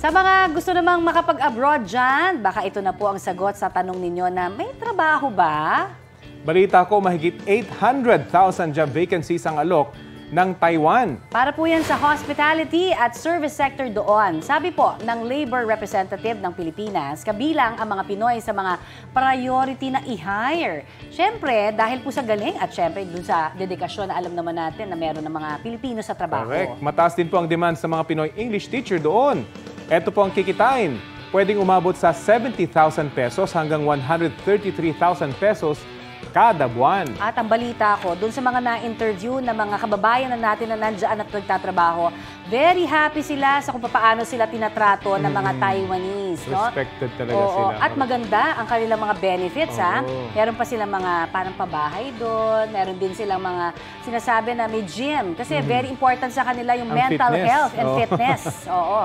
Sa mga gusto namang makapag-abroad dyan, baka ito na po ang sagot sa tanong ninyo na may trabaho ba? Balita ko, mahigit 800,000 job vacancies ang alok ng Taiwan. Para po yan sa hospitality at service sector doon. Sabi po ng labor representative ng Pilipinas, kabilang ang mga Pinoy sa mga priority na i-hire. Siyempre, dahil po sa galing at siyempre dun sa dedikasyon na alam naman natin na meron ng mga Pilipino sa trabaho. Correct. Mataas din po ang demand sa mga Pinoy English teacher doon. Ito po ang kikitain. Pwedeng umabot sa 70,000 pesos hanggang 133,000 pesos kada buwan. At ang balita ko, dun sa mga na-interview na mga kababayan na natin na nandiyan at nagtatrabaho, very happy sila sa kung paano sila tinatrato ng mga Taiwanese. No? Respected talaga Oo, sila. at maganda ang kanilang mga benefits. Ha? Meron pa silang mga parang pabahay doon. Meron din silang mga sinasabi na may gym. Kasi very important sa kanila yung Ang mental fitness. health and Oo. fitness. Oo.